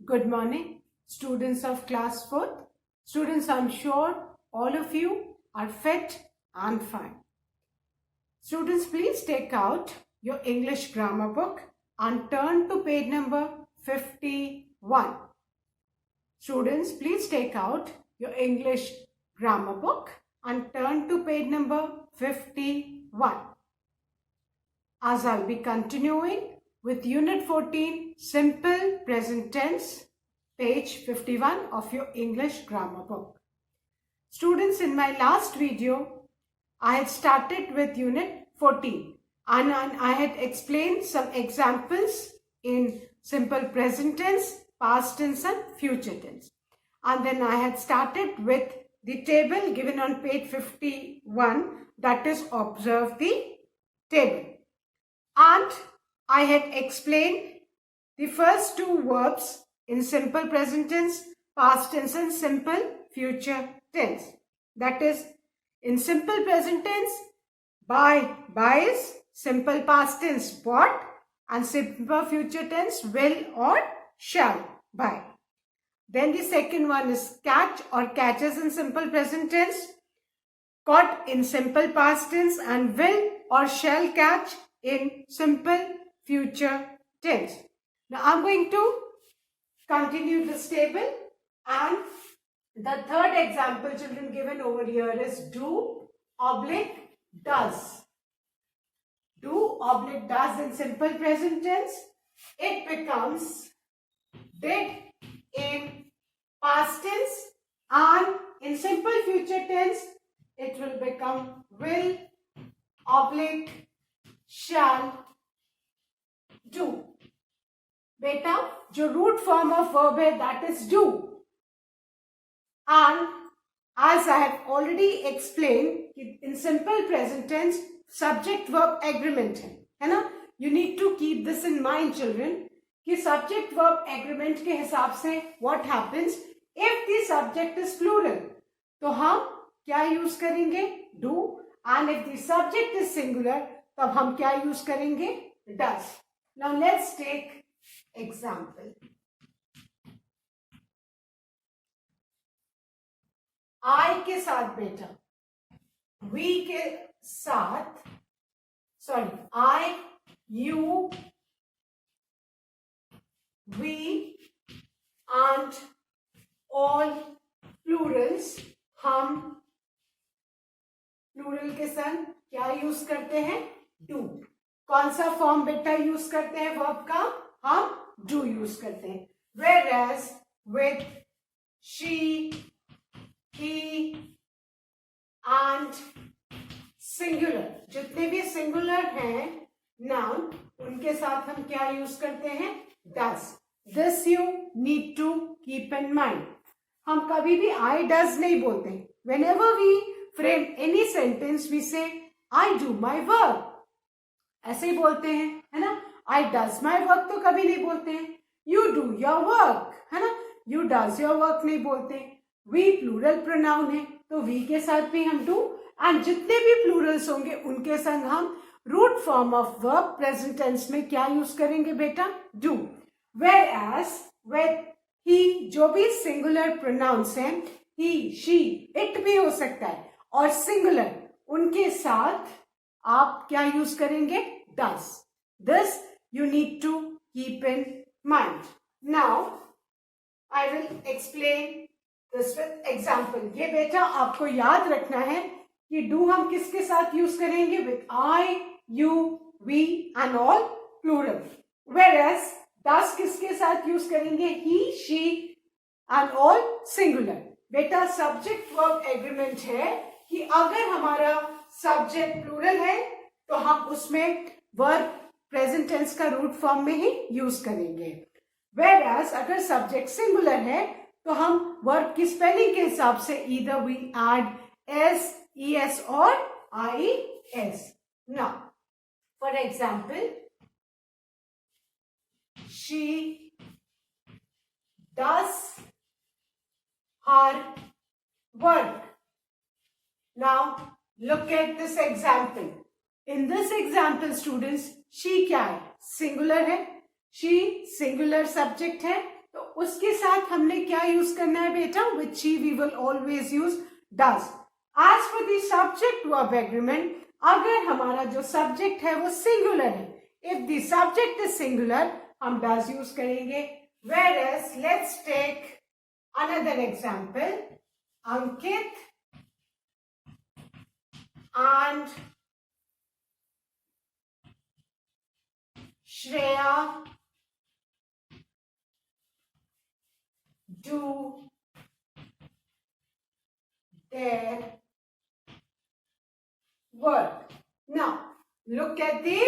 Good morning, students of class 4th. Students, I'm sure all of you are fit and fine. Students, please take out your English grammar book and turn to page number 51. Students, please take out your English grammar book and turn to page number 51. As I'll be continuing with Unit 14, Simple Present Tense, page 51 of your English grammar book. Students, in my last video, I had started with Unit 14 and I had explained some examples in simple present tense, past tense and future tense. And then I had started with the table given on page 51, that is, observe the table. And I had explained the first two verbs in simple present tense, past tense and simple future tense. That is, in simple present tense, buys, simple past tense, bought, and simple future tense, will or shall buy. Then the second one is catch or catches in simple present tense, caught in simple past tense, and will or shall catch in simple future tense. Now I'm going to continue this table, and the third example, children, given over here is do oblique does. Do oblique does in simple present tense, it becomes did in past tense, and in simple future tense it will become will oblique shall do. बेटा जो root form of verb है that is do, and as I have already explained in simple present tense subject verb agreement है ना. You need to keep this in mind, children, कि subject verb agreement के हिसाब से what happens if the subject is plural, तो हम क्या use करेंगे do, and if the subject is singular तब हम क्या यूज करेंगे does. Now let's take example. I के साथ बेटा, we के साथ, sorry, I, you, we and all plurals, हम प्लूरल के साथ क्या यूज करते हैं do. कौन सा फॉर्म बेटा यूज करते हैं वर्ब का, हम do यूज करते हैं. Whereas with she, he and singular, जितने भी सिंगुलर हैं नाउन, उनके साथ हम क्या यूज करते हैं does. This you need to keep in mind. हम कभी भी I does नहीं बोलते. Whenever we frame any sentence we say I do my work, ऐसे ही बोलते हैं, है ना. I does my work तो कभी नहीं बोलते हैं. You do your work, है ना. You does your work नहीं बोलते. We प्लूरल प्रोनाउन है तो we के साथ भी हम do, एंड जितने भी प्लूरल्स होंगे उनके संग हम root form of verb present tense में क्या यूज करेंगे बेटा do. Whereas with he, जो भी सिंगुलर प्रोनाउंस हैं, he, she, it भी हो सकता है, और सिंगुलर, उनके साथ आप क्या यूज करेंगे does. This you need to keep in mind. Now I will explain this with example. ये बेटा आपको याद रखना है कि do हम किसके साथ यूज करेंगे with I, you, we and all plural. Whereas does किसके साथ यूज करेंगे he, she and all singular. बेटा सब्जेक्ट वर्ब एग्रीमेंट है कि अगर हमारा सब्जेक्ट प्लूरल है तो हम उसमें वर्ब प्रेजेंट टेंस का रूट फॉर्म में ही यूज करेंगे. Whereas अगर सब्जेक्ट सिंगुलर है तो हम वर्ब की स्पेलिंग के हिसाब से either we add s, es or ies. Now, for example, she does her work. Now look at this example. In this example, students, she क्या है, सिंगुलर है. she सिंगुलर सब्जेक्ट है तो उसके साथ हमने क्या यूज करना है बेटा? Which we will always use does. As for the subject verb agreement, अगर हमारा जो सब्जेक्ट है वो सिंगुलर है, if the subject is singular, हम डज यूज करेंगे. Whereas, let's take another example. Ankit and Shreya do their work. Now, look at the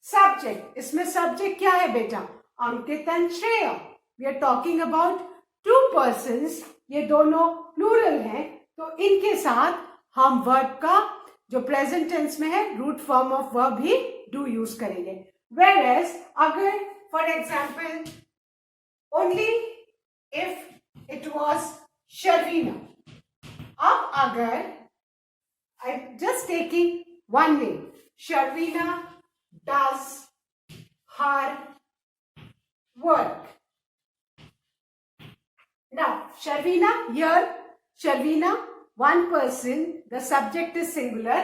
subject. इसमें subject क्या है बेटा? Ankit and Shreya. We are talking about two persons. ये दोनों plural हैं, तो इनके साथ हम verb का जो present tense में है root form of verb he do use करेंगे. Whereas अगर for example only if it was Sharvina. अब अगर I'm just taking one name. Sharvina does her work. Now, Sharvina, here, Sharvina, one person, the subject is singular,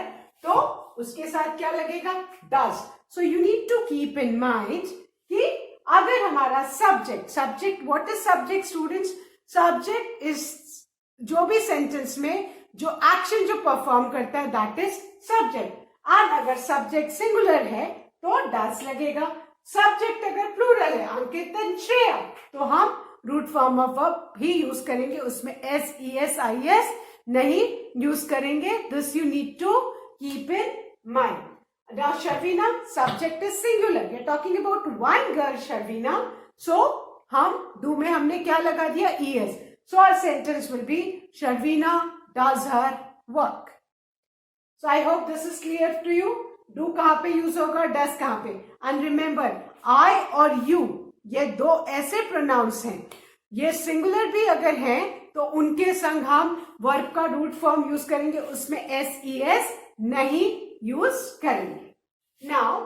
तो उसके साथ क्या लगेगा? Does. So, you need to keep in mind कि अगर हमारा subject, what is subject students? Subject is जो भी sentence में जो action जो perform करता है, that is subject. और अगर subject singular है, तो does लगेगा. सब्जेक्ट अगर प्लूरल है, अंकित एंड श्रेया, तो हम रूट फॉर्म ऑफ वर्ब भी यूज करेंगे, उसमें S E S I S नहीं यूज करेंगे. This you need to keep in mind. Now Sharvina, subject is singular, we are talking about one girl Sharvina, so हम do में हमने क्या लगा दिया? E S. So our sentence will be Sharvina does her work. So I hope this is clear to you. Do कहां पे use होगा, डस कहां पे? एंड रिमेंबर, आई और यू ये दो ऐसे प्रोनाउंस हैं, ये सिंगुलर भी अगर हैं तो उनके संग हम वर्ब का रूट फॉर्म यूज करेंगे, उसमें एस ई एस नहीं यूज करेंगे. Now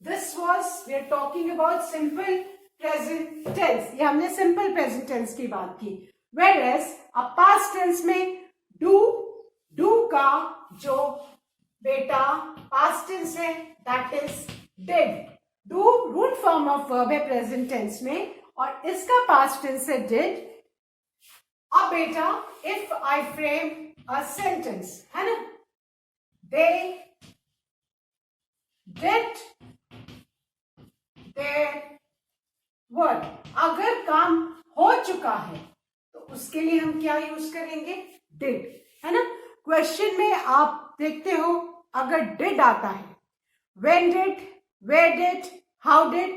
this was we are talking about simple present tense. ये हमने सिंपल प्रेजेंट टेंस की बात की. वेयरएज अब पास्ट टेंस में डू का जो बेटा पास्ट टेंस है that is did. Do root form of verb है प्रेजेंट टेंस में और इसका पास्ट टेंस है डिड. अब बेटा if I frame a sentence, है ना, दे डिड देयर वर्क, अगर काम हो चुका है तो उसके लिए हम क्या यूज करेंगे? डिड, है ना. क्वेश्चन में आप देखते हो अगर डिड आता है, when did, where did, how did,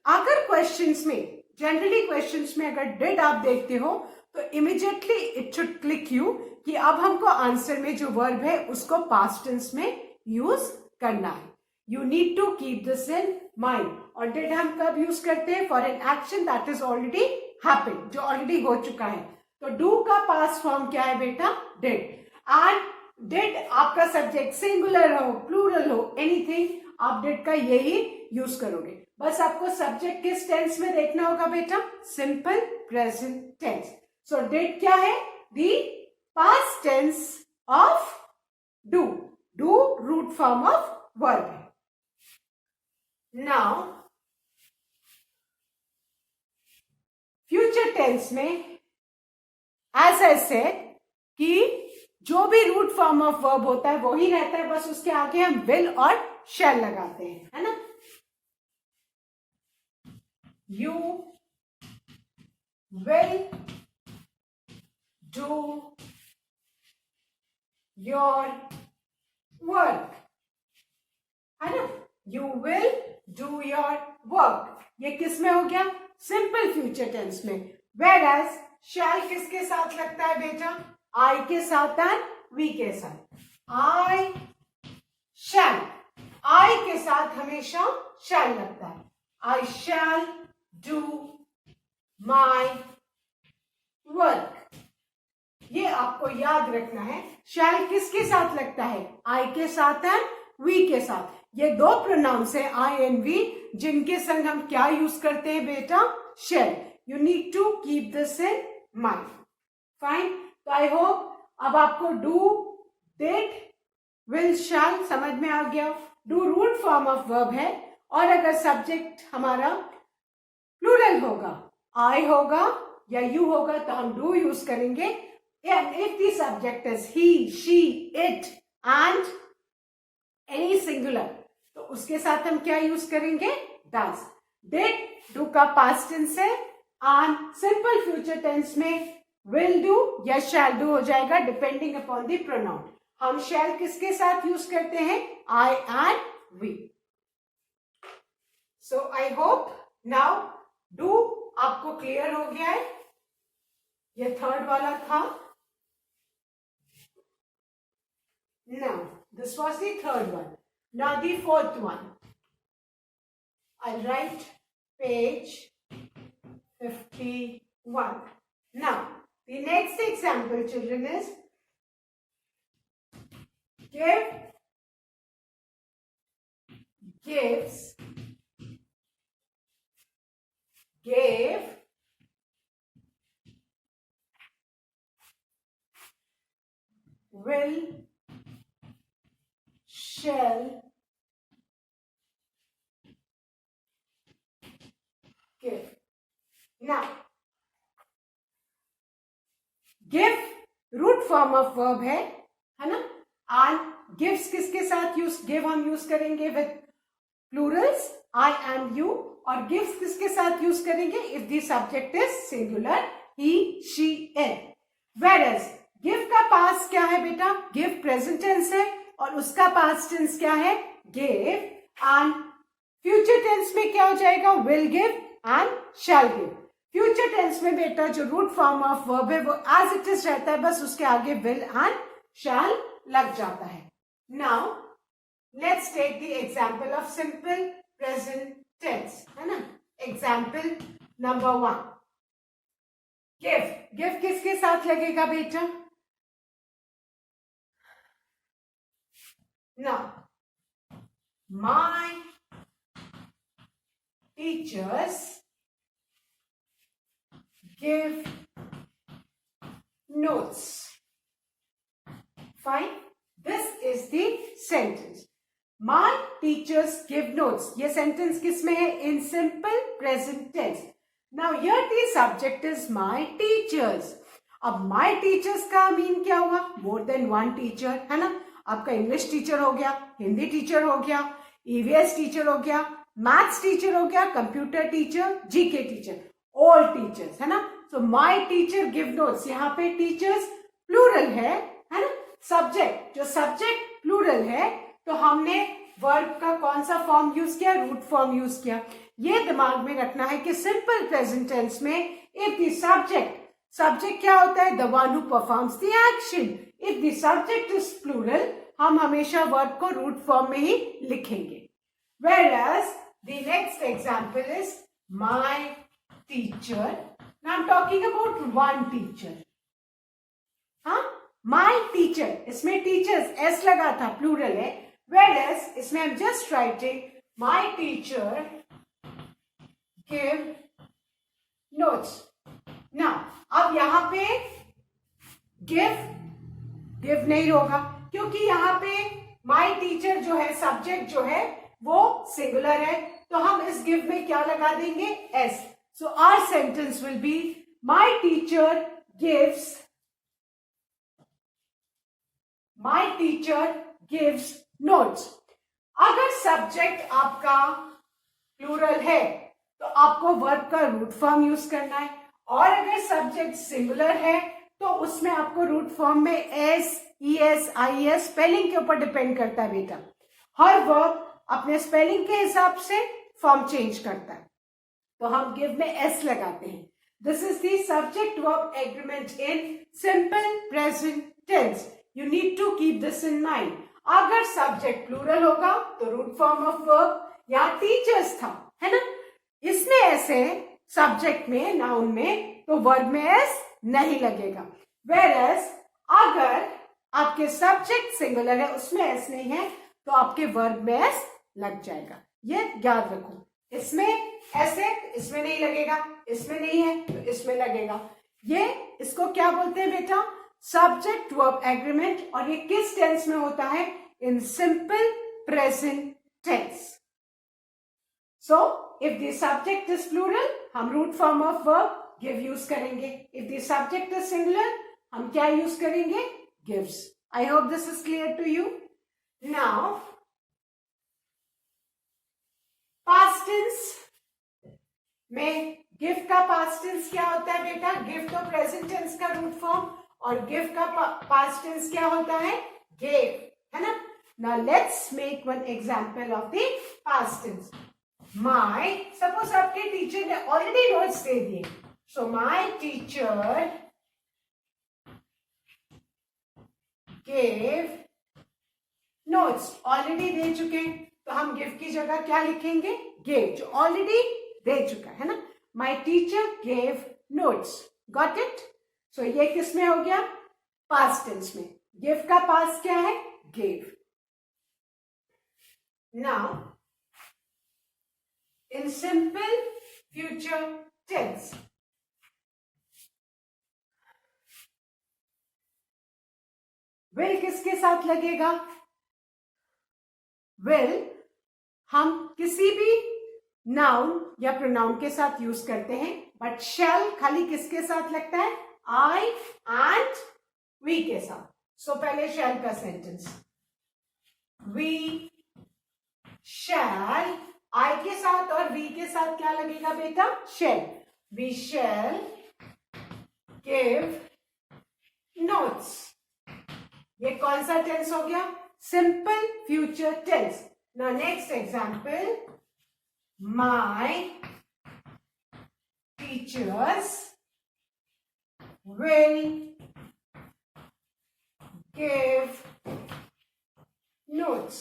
अगर क्वेश्चंस में जनरली क्वेश्चंस में अगर डिड आप देखते हो तो immediately it should click you कि अब हमको आंसर में जो वर्ब है उसको पास्ट टेंस में यूज करना है. You need to keep this in mind. और डिड हम कब यूज करते हैं? For an action that is already happened, जो ऑलरेडी हो चुका है. तो डू का पास्ट फॉर्म क्या है बेटा? डिड. एंड डिड आपका सब्जेक्ट सिंगुलर हो, प्लूरल हो, एनीथिंग, आप डिड का यही यूज करोगे. बस आपको सब्जेक्ट किस टेंस में देखना होगा बेटा? Simple present tense. So did क्या है? The past tense of do. Do root form of verb है. नाउ फ्यूचर टेंस में एज आई सेड कि जो भी रूट फॉर्म ऑफ वर्ब होता है वो ही रहता है, बस उसके आगे हम विल और शैल लगाते हैं, है ना. You will do your work, है ना. You will do your work, ये किस में हो गया? सिंपल फ्यूचर टेंस में. वेयरएज शैल किसके साथ लगता है बेटा? आई के साथ एंड वी के साथ. आई शैल, आई के साथ हमेशा शैल लगता है. आई शैल डू माई वर्क, ये आपको याद रखना है. शैल किसके साथ लगता है? आई के साथ एंड वी के साथ. ये दो प्रोनाउंस है आई एंड वी, जिनके संग हम क्या यूज करते हैं बेटा, shall. You need to keep this in mind. Fine. तो आई होप अब आपको डू, डिड, विल, शैल समझ में आ गया. Do root form of verb है, और अगर सब्जेक्ट हमारा प्लूरल होगा, आई होगा या यू होगा, तो हम डू यूज करेंगे. If the subject is he, she, it and any singular, तो उसके साथ हम क्या यूज करेंगे, डज. डिड डू का पास्ट टेंस है, एंड सिंपल फ्यूचर टेंस में विल डू या शैल डू हो जाएगा, डिपेंडिंग अपॉन द प्रोनाउन. हम शैल किसके साथ यूज करते हैं, I and we. So I hope now do आपको क्लियर हो गया है. ये थर्ड वाला था. Now, this was the third one. Now the fourth one. I'll write page 51. Now, the next example, children, is give, gives, gave, will, shall, give. Now, give root form of verb है ना. And gives किसके साथ use, give हम use करेंगे with plurals I and you, और gives किसके साथ use करेंगे, if the subject is singular, he, she, it. Whereas give का पास्ट क्या है बेटा, गिव प्रेजेंट टेंस है, और उसका पास्ट टेंस क्या है, गिव. एंड फ्यूचर टेंस में क्या हो जाएगा, will give and shall give. Future tense में बेटा जो रूट फॉर्म ऑफ वर्ब है वो एज इट इज रहता है, बस उसके आगे विल एंड शैल लग जाता है. Now let's take the example of simple present tense, है ना. Example number 1, give. गिव किसके साथ लगेगा बेटा, now my teachers give notes. Fine. This is the sentence. My teachers give notes. ये sentence किस में है, in simple present tense. Now here the subject is my teachers. अब my teachers का मीन क्या हुआ, more than one teacher, है ना. आपका इंग्लिश टीचर हो गया, हिंदी टीचर हो गया, ईवीएस टीचर हो गया, मैथ्स टीचर हो गया, computer teacher, GK teacher, all teachers, है ना. सो माय टीचर गिव नोट्स, यहाँ पे टीचर्स प्लूरल है ना. सब्जेक्ट, जो सब्जेक्ट प्लूरल है, तो हमने वर्ब का कौन सा फॉर्म यूज किया, रूट फॉर्म यूज किया. ये दिमाग में रखना है कि सिंपल प्रेजेंट टेंस में इफ द सब्जेक्ट क्या होता है, the one who performs the action. If the subject is plural, हम हमेशा वर्ब को रूट फॉर्म में ही लिखेंगे. Whereas the next example is my teacher. Now I'm talking about one teacher. हाँ, my teacher, इसमें teachers s लगा था, plural है. Whereas इसमें I'm just writing my teacher give notes. Now अब यहाँ पे give नहीं होगा, क्योंकि यहाँ पे माई टीचर जो है, सब्जेक्ट जो है वो सिंगुलर है, तो हम इस गिव में क्या लगा देंगे, S. So our sentence will be my teacher gives notes. अगर सब्जेक्ट आपका प्लूरल है तो आपको वर्ब का रूट फॉर्म यूज करना है, और अगर सब्जेक्ट सिंगुलर है तो उसमें आपको रूट फॉर्म में S, E S, I S, spelling के ऊपर डिपेंड करता है बेटा. हर वर्ब अपने स्पेलिंग के हिसाब से फॉर्म चेंज करता है, तो हम गिव में एस लगाते हैं. This is the subject verb agreement in simple present tense. You need to keep this in mind. अगर सब्जेक्ट प्लूरल होगा तो रूट फॉर्म ऑफ वर्ब यहाँ टीचर्स था, है ना. इसमें ऐसे सब्जेक्ट में, नाउन में, तो वर्ब में एस नहीं लगेगा. वेयरएज अगर आपके सब्जेक्ट सिंगुलर है, उसमें एस नहीं है, तो आपके वर्ब में एस लग जाएगा, ये याद रखो। इसमें ऐसे, इसमें नहीं लगेगा, इसमें नहीं है तो इसमें लगेगा। ये इसको क्या बोलते हैं बेटा? Subject verb agreement. और ये किस टेंस में होता है? In simple present tense. So if the subject is plural, हम root form of verb give use करेंगे। If the subject is singular, हम क्या यूज करेंगे? Gives. I hope this is clear to you. Now past tense में give का past tense क्या होता है बेटा? गिव तो प्रेजेंट टेंस का रूट फॉर्म, और गिव का पास्ट टेंस क्या होता है? गेव, है ना? Now let's make one example of the past tense. My, suppose आपके टीचर ने ऑलरेडी नोट्स दे दिए, so my teacher gave notes. Already दे चुके, तो हम गिव की जगह क्या लिखेंगे? गेव, जो ऑलरेडी दे चुका है ना। My teacher gave notes, got it? So ये किस में हो गया? पास्ट टेंस में। गिव का पास्ट क्या है? Gave. Now in simple future tense, will किसके साथ लगेगा? विल हम किसी भी नाउन या प्रोनाउन के साथ यूज करते हैं, बट शैल खाली किसके साथ लगता है? आई एंड वी के साथ। सो पहले शैल का सेंटेंस, वी शैल, आई के साथ और वी के साथ क्या लगेगा बेटा? Shall. We shall give notes. ये कौन सा टेंस हो गया? Simple future tense. Now next example, my teachers will give notes.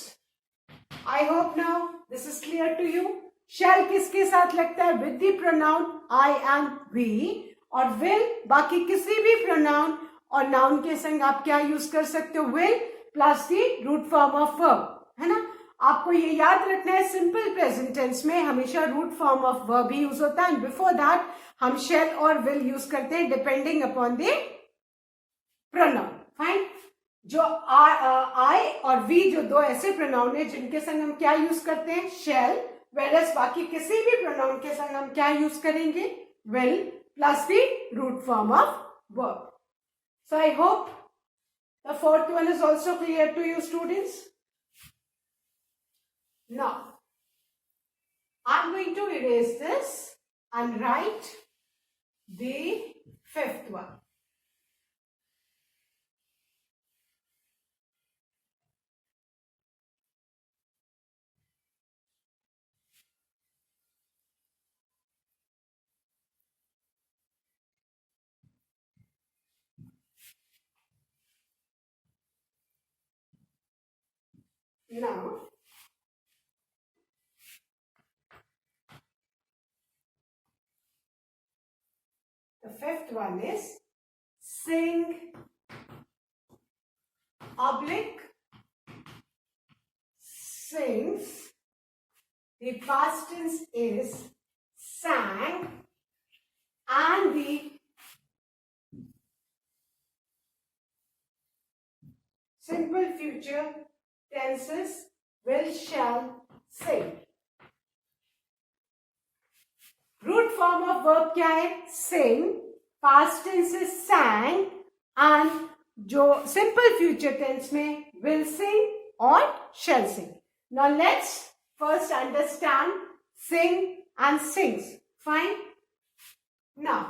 I hope now this is clear to you. Shall किसके साथ लगता है? with the pronoun I and we, और will बाकी किसी भी pronoun और noun के संग आप क्या यूज कर सकते हो? will plus the root form of verb, है ना? आपको ये याद रखना है, सिंपल प्रेजेंट टेंस में हमेशा रूट फॉर्म ऑफ वर्ब ही यूज होता है, एंड बिफोर दैट हम शैल और विल यूज करते हैं depending upon the pronoun. Fine. जो आई और वी, जो दो ऐसे प्रोनाउन है जिनके संग हम क्या यूज करते हैं? शैल। वेरएस बाकी किसी भी प्रोनाउन के संग हम क्या यूज करेंगे? Will plus the root form of verb. So I hope the fourth one is also clear to you students. Now, I'm going to erase this and write the fifth one. Now, the fifth one is sing oblique sings. The past tense is sang, and the simple future tenses will, shall, sing. Root form of verb क्या है? sing. Past tense is sang, and जो simple future tense में will sing और shall sing. Now let's first understand sing and sings. Fine. Now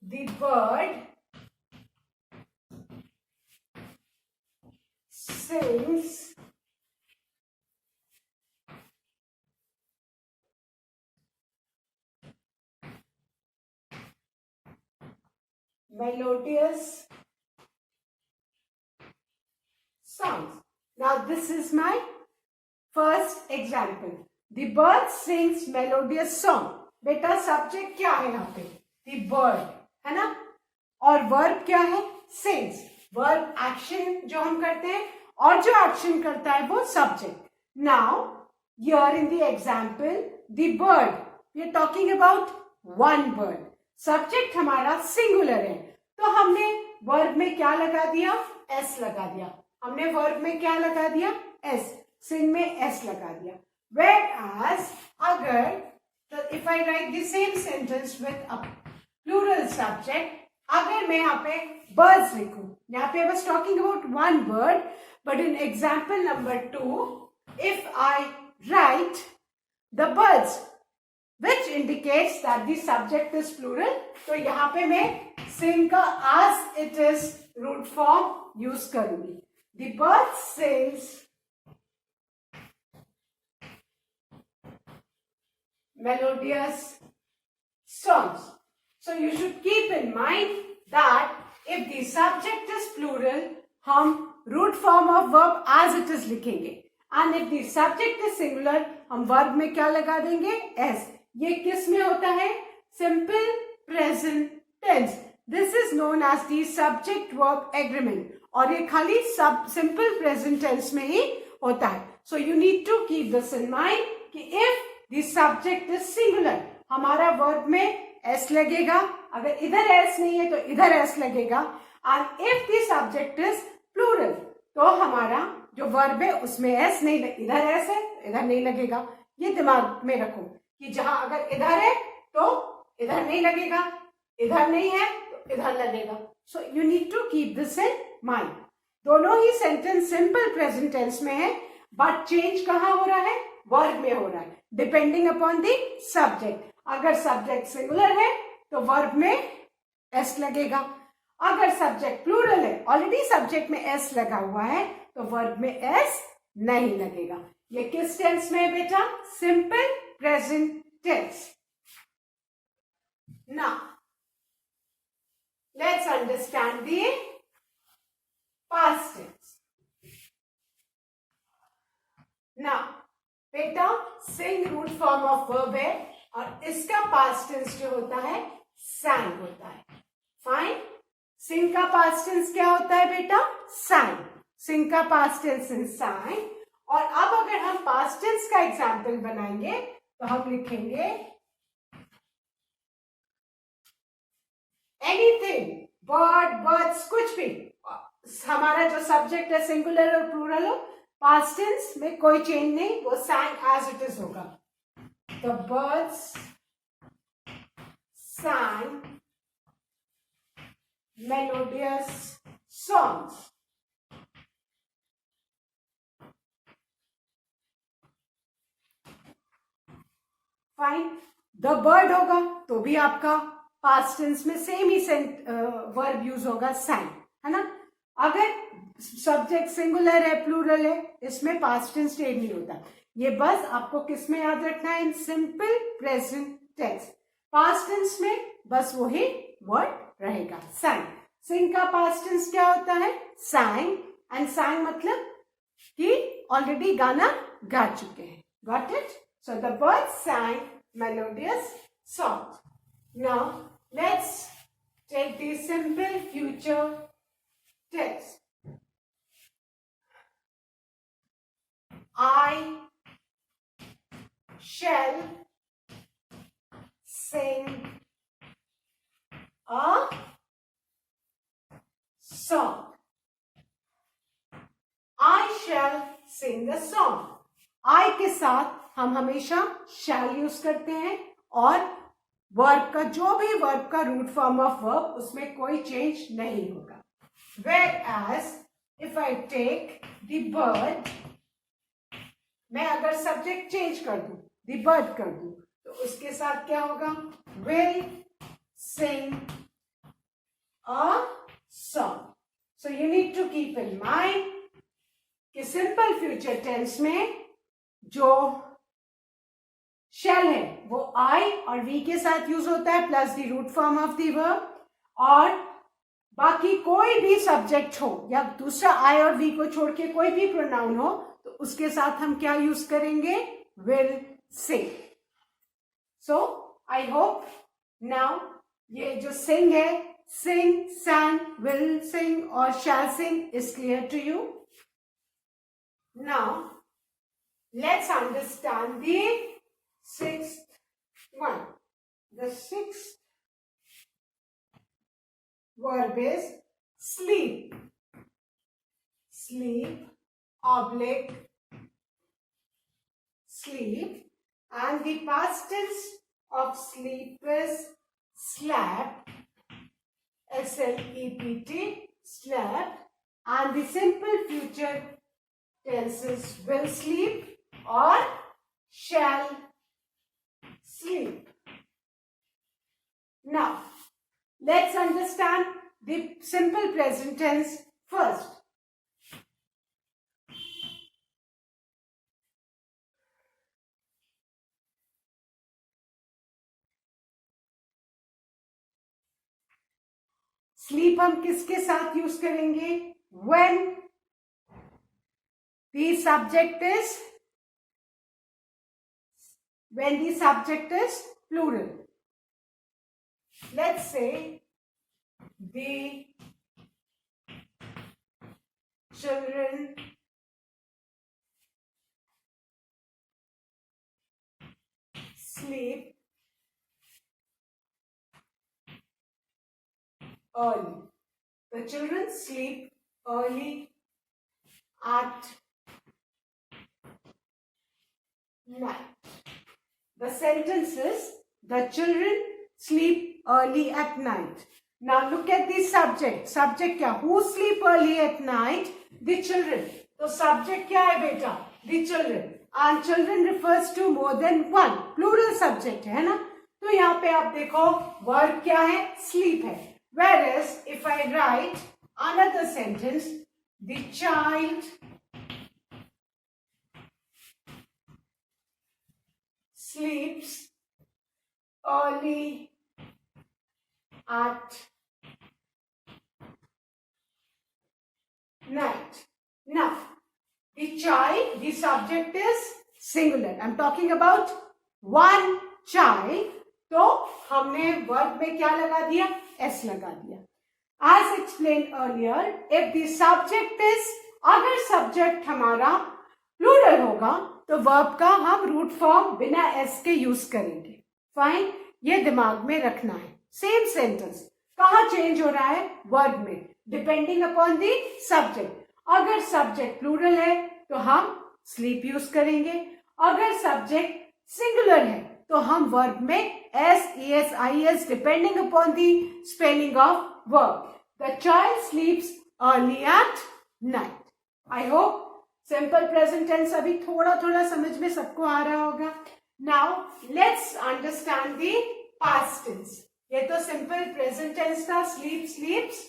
the bird sings melodious sounds. Now this is my first example. The bird sings melodious song. बेटा subject क्या है यहाँ पे? The bird, है ना? और verb क्या है? Sings. वर्ब एक्शन जो हम करते हैं, और जो एक्शन करता है वो subject. Now here in the example the bird, we are talking about one bird. Subject हमारा सिंगुलर है, तो हमने वर्ब में क्या लगा दिया? एस लगा दिया. हमने वर्ब में क्या लगा दिया? एस. सिंग में एस लगा दिया. Whereas अगर, तो if I write the same sentence with a plural subject, अगर मैं यहाँ पे birds लिखूं, यहाँ पे I was talking about one bird, but in example number 2, if I write the birds, which indicates that the subject is plural, तो यहाँ पे मैं sing का as it is root form use करूंगी. The bird sings melodious songs. So you should keep in mind that if the subject is plural, हम root form of verb as it is लिखेंगे, and if the subject is singular, हम verb में क्या लगा देंगे? S. ये किस में होता है? Simple present tense. This is known as the subject verb agreement. और ये खाली simple present tense में ही होता है. So you need to keep this in mind कि if the subject is singular, हमारा verb में s लगेगा. अगर इधर s नहीं है तो इधर s लगेगा. And if the subject is plural, तो हमारा जो verb है उसमें s नहीं, इधर s है इधर नहीं लगेगा. ये दिमाग में रखो कि जहां अगर इधर है तो इधर नहीं लगेगा, इधर नहीं है तो इधर लगेगा. So you need to keep this in mind. दोनों ही सेंटेंस सिंपल प्रेजेंट टेंस में है, बट चेंज कहाँ हो रहा है? वर्ब में हो रहा है, डिपेंडिंग अपॉन द सब्जेक्ट. अगर सब्जेक्ट सिंगुलर है तो वर्ब में एस लगेगा. अगर सब्जेक्ट प्लूरल है, ऑलरेडी सब्जेक्ट में एस लगा हुआ है, तो वर्ब में एस नहीं लगेगा. ये किस टेंस में है बेटा? Simple present tense. Now let's understand the past tense. Now बेटा sing root form of verb है और इसका पास्ट टेंस जो होता है sang होता है. फाइन. सिंग का पास्ट टेंस क्या होता है बेटा? sang. सिंग का पास्ट टेंस इज sang. और अब अगर हम पास्ट टेंस का एग्जाम्पल बनाएंगे तो हम लिखेंगे एनीथिंग, बर्ड, बर्ड्स, कुछ भी. हमारा जो सब्जेक्ट है सिंगुलर और प्लूरल हो, पास्ट टेंस में कोई चेंज नहीं, वो sang as it is होगा. The birds sang melodious songs. Fine. The bird होगा तो भी आपका पास्ट टेंस में सेम ही वर्ब यूज होगा sang, है ना. अगर सब्जेक्ट सिंगुलर है प्लूरल है, इसमें पास्ट टेंस चेंज नहीं होता. ये बस आपको किस में याद रखना है? In simple present tense. Past tense में बस वही वर्ड रहेगा sang. सिंग का पास्ट टेंस क्या होता है? sang. एंड sang मतलब कि ऑलरेडी गाना गा चुके हैं. Got it? So the birds sang melodious songs. Now let's take the simple future tense. I shall sing a song. I shall sing a song. I के साथ हम हमेशा shall यूज करते हैं और वर्ब का जो भी वर्ब का रूट फॉर्म ऑफ वर्ब उसमें कोई चेंज नहीं होगा. Whereas if I take the bird, मैं अगर सब्जेक्ट चेंज कर दूं, the bird कर दूं, तो उसके साथ क्या होगा? will sing a song. So you need to keep in mind कि सिंपल फ्यूचर टेंस में जो shall है वो I और we के साथ यूज होता है plus the root form of the verb. और बाकी कोई भी सब्जेक्ट हो या दूसरा I और we को छोड़ के कोई भी प्रोनाउन हो तो उसके साथ हम क्या यूज करेंगे? will sing. So I hope now ये जो sing है, sing, sang, will sing और shall sing is clear to you. Now, let's understand the sixth one. The sixth verb is sleep. Sleep, oblique, sleep. And the past tense of sleep is slept. S-L-E-P-T, slept. And the simple future tenses will sleep or shall sleep. Now, let's understand the simple present tense first. Sleep हम किसके साथ use करेंगे? When the subject is plural. Let's say the children sleep early. The children sleep early at night. The sentence is, the children sleep early at night. Now look at the subject. Subject क्या? Who sleep early at night? The children. तो subject क्या है बेटा? The children. And children refers to more than one. Plural subject है ना? तो यहाँ पे आप देखो verb क्या है? Sleep है. Whereas if I write another sentence, the child sleeps early at night. Now, the child, the subject is singular. I'm talking about one child. तो हमने verb में क्या लगा दिया? S लगा दिया. As explained earlier, if the subject is, अगर subject हमारा plural होगा तो verb का हम root form बिना S के यूज करेंगे. फाइन, ये दिमाग में रखना है. सेम सेंटेंस कहाँ चेंज हो रहा है? वर्ब में, डिपेंडिंग अपॉन दी सब्जेक्ट. अगर सब्जेक्ट प्लूरल है तो हम स्लीप यूज करेंगे. अगर सब्जेक्ट सिंगुलर है तो हम वर्ब में S, E S, I S, depending upon the spelling of verb. The child sleeps early at night. I hope simple present tense अभी थोड़ा थोड़ा समझ में सबको आ रहा होगा. Now let's understand the past tense. ये तो सिंपल प्रेजेंट टेंस था, sleep sleeps.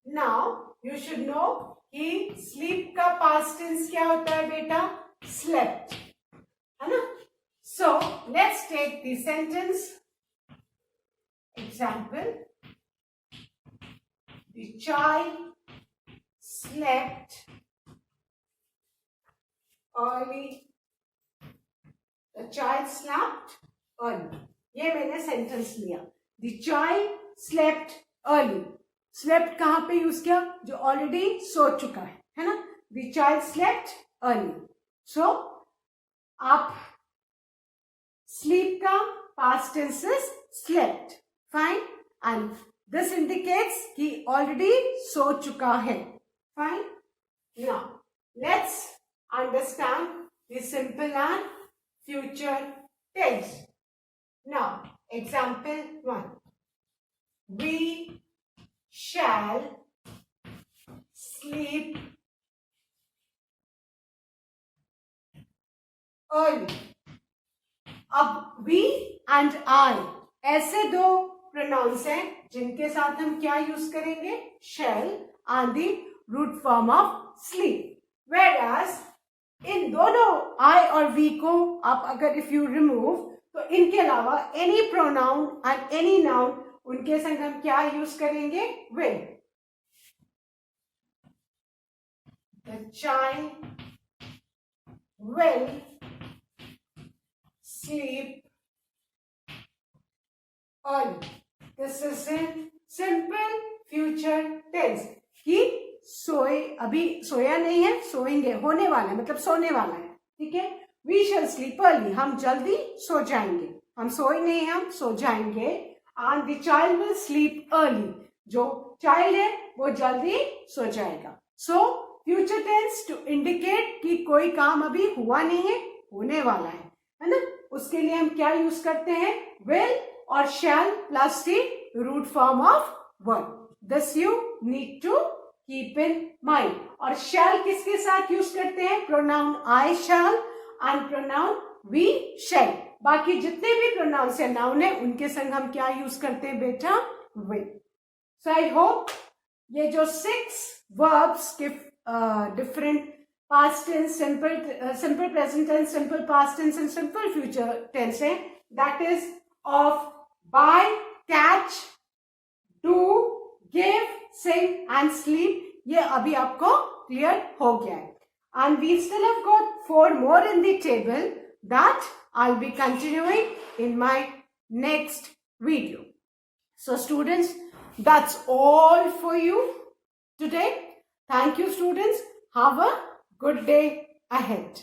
Now you should know कि sleep का past tense क्या होता है बेटा? Slept, है ना? So let's take the sentence. Example: the child slept early. The child slept early. ये मैंने सेंटेंस लिया. The child slept early. Slept कहाँ पे यूज किया? जो ऑलरेडी सो चुका है ना? The child slept early. So आप sleep का past tense is slept. Fine. And this indicates कि already सो चुका है. Fine. Now let's understand the simple and future tense. Now example 1. We shall sleep early. अब we and I ऐसे दो pronouns हैं जिनके साथ हम क्या यूज करेंगे? shall and the root form of sleep. Whereas इन दोनों I और we को आप अगर if you remove तो इनके अलावा any pronoun and any noun उनके संग हम क्या यूज करेंगे? will. The child will sleep early. This is in simple future tense कि सोए, अभी सोया नहीं है, सोएंगे, होने वाला है, मतलब सोने वाला है, ठीक है। वी शैल स्लीप अर्ली, हम जल्दी सो जाएंगे, हम सोए नहीं, हम सो जाएंगे। And the child will sleep early, जो चाइल्ड है वो जल्दी सो जाएगा। So future tense to indicate कि कोई काम अभी हुआ नहीं है, होने वाला है ना। उसके लिए हम क्या यूज करते हैं, विल और shall plus the root form of verb. This you need to keep in mind. और शैल किसके साथ यूज करते हैं, pronoun I shall and pronoun we shall. बाकी जितने भी प्रोनाउंस है, नाउन है, उनके संग हम क्या यूज करते हैं बेटा, विल। सो आई होप ये जो 6 verbs के different past tense, simple present tense, simple past tense and simple future tense है, that is of buy, catch, do, give, sing and sleep, ये अभी आपको क्लियर हो गया है। And we still have got 4 more in the table that I'll be continuing in my next video. So students, that's all for you today. Thank you students. Have a good day ahead.